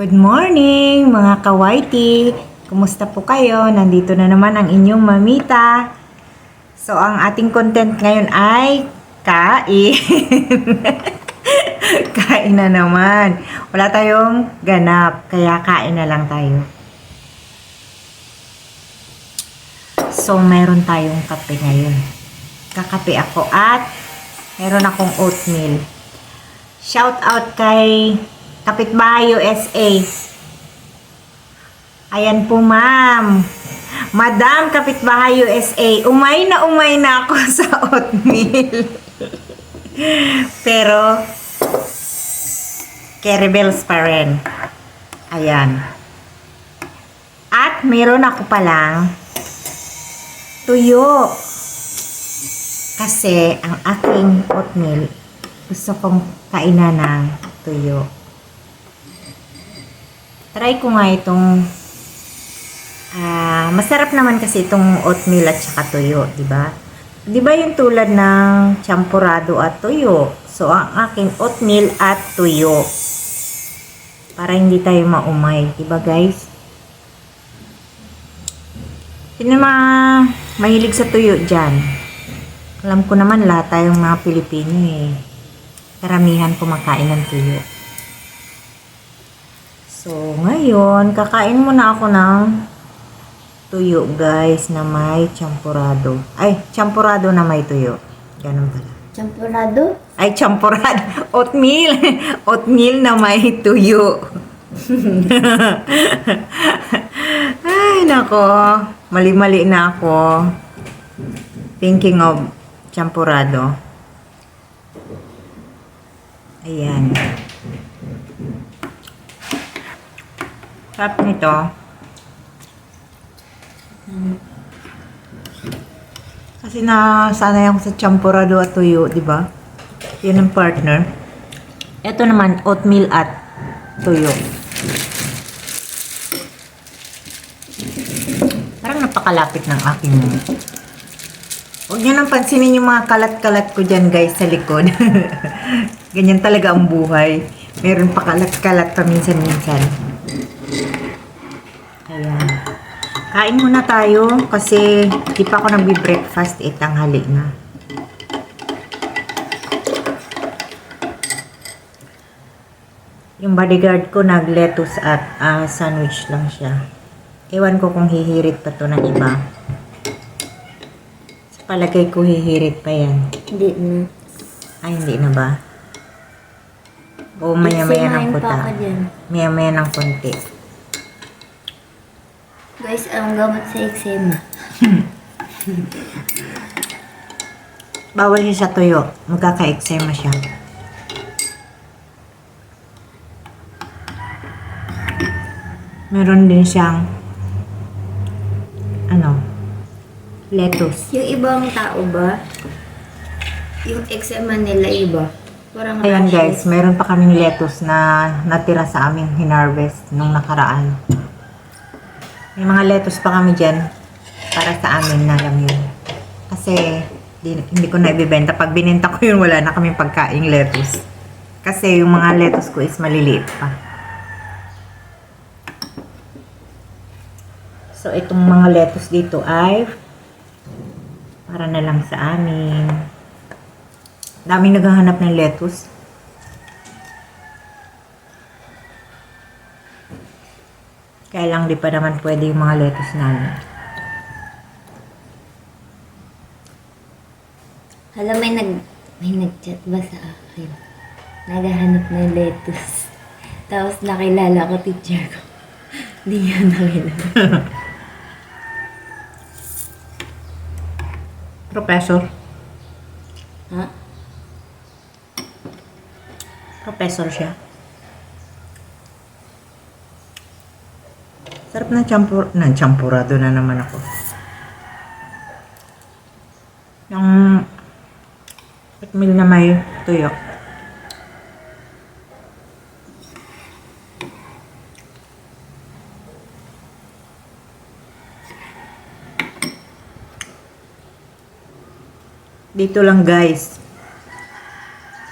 Good morning mga kawaiti! Kumusta po kayo? Nandito na naman ang inyong mamita. So ang ating content ngayon ay kain. Kain na naman. Wala tayong ganap, kaya kain na lang tayo. So meron tayong kape ngayon. Kakape ako at meron akong oatmeal. Shout out kay Kapitbahay USA. Ayan po, ma'am. Madam Kapitbahay USA, umay na ako sa oatmeal. Pero, Keribels pa rin. Ayan. At meron ako palang tuyo. Kasi, ang aking oatmeal, gusto kong kainan ng tuyo. Try ko nga itong masarap naman kasi itong oatmeal at saka tuyo, di ba? Di ba yung tulad ng champurado at tuyo? So, ang aking oatmeal at tuyo. Para hindi tayo maumay, di ba guys? Sino mahilig sa tuyo dyan? Alam ko naman lahat tayong mga Pilipino eh. Karamihan kumakain ng tuyo. So, ngayon, kakain muna ako ng tuyo, guys, na may champurado. Ay, champurado na may tuyo. Ganun pala. Champurado? Ay, champurado. Oatmeal. Oatmeal na may tuyo. Ay, nako. Mali-mali na ako. Thinking of champurado. Ayan. Sarap nito. Kasi nasanay ako sa champurado at tuyo, di ba? Yan ang partner. Ito naman, oatmeal at tuyo. Parang napakalapit ng aking. Huwag nyo nang pansinin yung mga kalat-kalat ko dyan, guys, sa likod. Ganyan talaga ang buhay. Meron pa kalat-kalat pa minsan-minsan. Ayan. Kain muna tayo kasi di pa ako nagbi-breakfast, tanghali na. Yung bodyguard ko nag-lettuce at sandwich lang siya. Ewan ko kung hihirit pa to ng iba. Sa palagay ko hihirit pa yan. Hindi na. Ay, hindi na ba? O maya-maya ng puta. Maya-maya ng konti. Guys, ang gamot sa eczema. Bawal siya sa tuyo. Magkaka-eczema siya. Meron din siyang lettuce. Yung ibang tao ba? Yung eczema nila iba? Parang Ayan guys, rashes. meron pa kaming lettuce na natira sa aming hinarvest nung nakaraan. May mga lettuce pa kami dyan para sa amin na lang yun. Kasi hindi ko na ibibenta. Pag binenta ko yun, wala na kaming pagkaing lettuce. Kasi yung mga lettuce ko is maliliit pa. So itong mga lettuce dito ay para na lang sa amin. Daming naghahanap ng lettuce. Kaya lang di pa naman pwede yung mga lettuce namin. Hala, may nag-chat ba sa akin? Naghahanap ng lettuce. Tapos nakilala ko, teacher ko. Hindi niya nakilala. Professor. Ha? Professor siya. Sarap na champurado na naman ako. Yung oatmeal na may tuyo. Dito lang guys.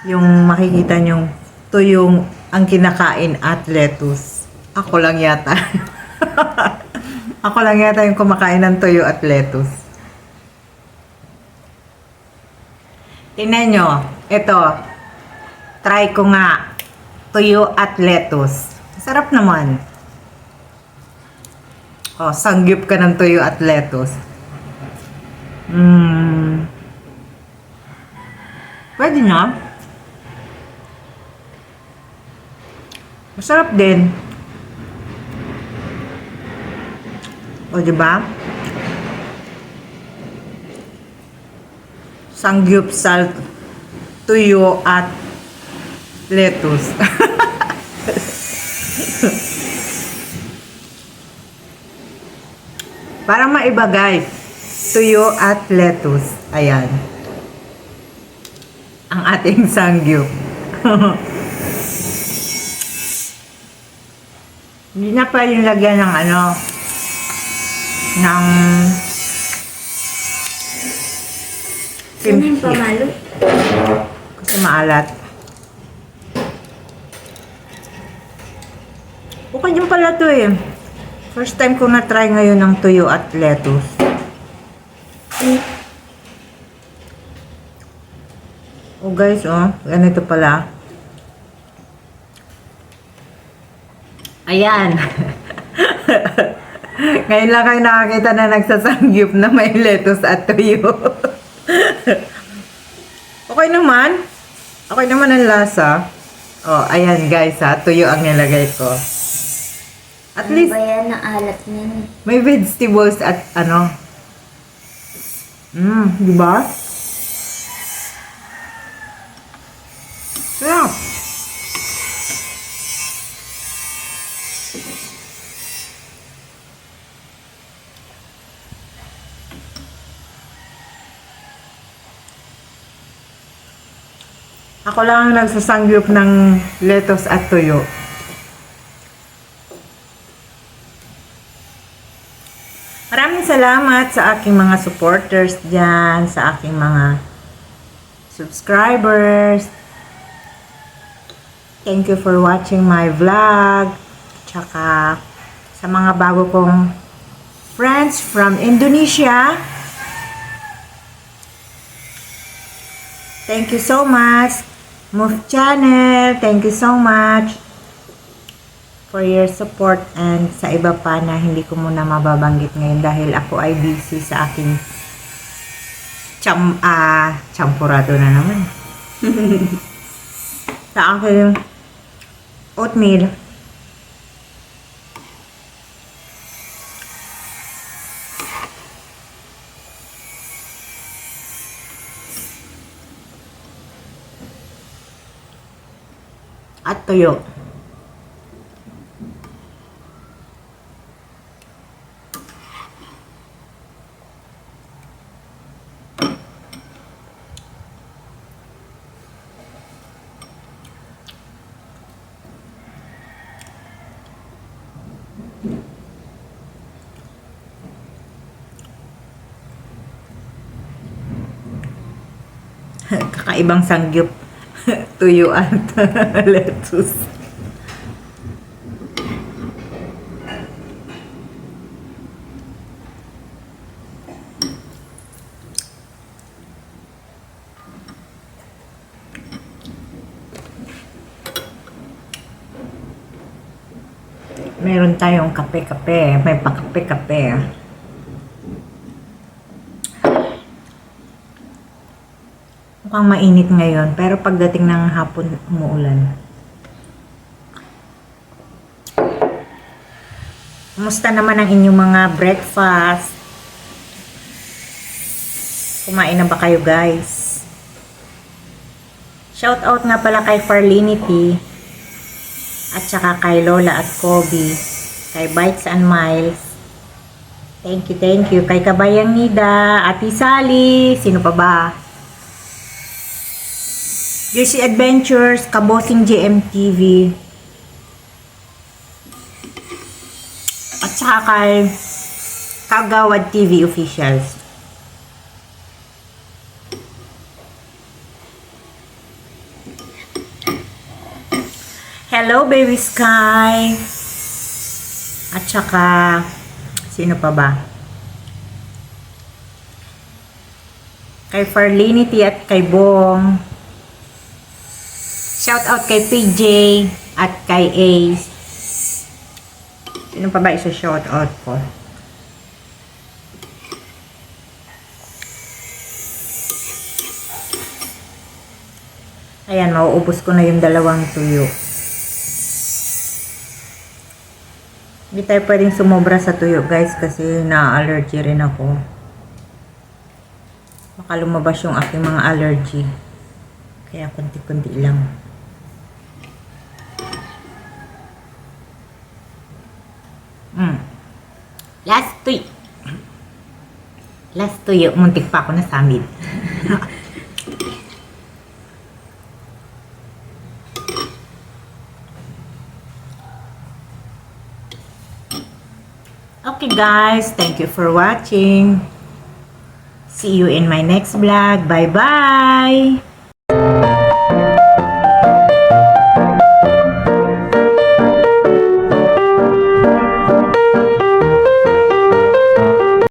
Yung makikita nyong tuyong ang kinakain at lettuce. Ako lang yata. Ako lang yata yung kumakain ng tuyo at lettuce. Tingnan nyo. Ito. Try ko nga. Tuyo at lettuce. Sarap naman. Oh, sanggip ka ng tuyo at lettuce. Pwede na. Masarap din. O, diba? Sangyup, salt, tuyo, at lettuce. Para maiba, guys. Tuyo at lettuce. Ayan. Ang ating sangyup. Hindi na pwedeng lagyan ng ng Saan yung pamalo? kasi maalat. Okay din pala to eh. First time ko na-try ngayon ng tuyo at lettuce. Oh guys, oh. Ganito pala. Ayan. Ngayon lang kayo nakakita na nagsasangyup na may lettuce at tuyo. Okay naman. Okay naman ang lasa. Oh, ayan guys ha. Tuyo ang nilagay ko. At Ano least, ba yan? Naalat niyan. may vegetables at di ba? Sarap. Ako lang ang nagsasangyup ng lettuce at tuyo. Maraming salamat sa aking mga supporters dyan, sa aking mga subscribers. Thank you for watching my vlog. Tsaka sa mga bago kong friends from Indonesia. Thank you so much. Move Channel, thank you so much for your support, and sa iba pa na hindi ko muna mababanggit ngayon dahil ako ay busy sa aking champurado na naman. Sa aking oatmeal. At tuyo. Kakaibang sangyup. Tuyo at lettuce. Meron tayong kape-kape. May pakape-kape. Mukhang mainit ngayon, pero pagdating ng hapon, umuulan. Kumusta naman ang inyong mga breakfast? Kumain na ba kayo, guys? Shout out nga pala kay Farlinity, at saka kay Lola at Kobe, kay Bites and Miles. Thank you. Kay Kabayang Nida, Ate Sally, sino pa ba? Juicy Adventures, Kabosing GMTV, at saka kay Kagawad TV Officials. Hello, Baby Sky. Tsaka, sino pa ba? Kay Farlinity at kay Bong. Shout out kay PJ at kay Ace. Sino pa ba isa-shout out ko? Ayan, mauubos ko na yung dalawang tuyo. Hindi tayo pwedeng sumobra sa tuyo, guys, kasi na-allergy rin ako. Baka lumabas yung aking mga allergy. Kaya kunti-kunti lang. Last tuyo. Last tuyo. Muntik pa ako nasamid. Okay guys, thank you for watching. See you in my next vlog. Bye-bye!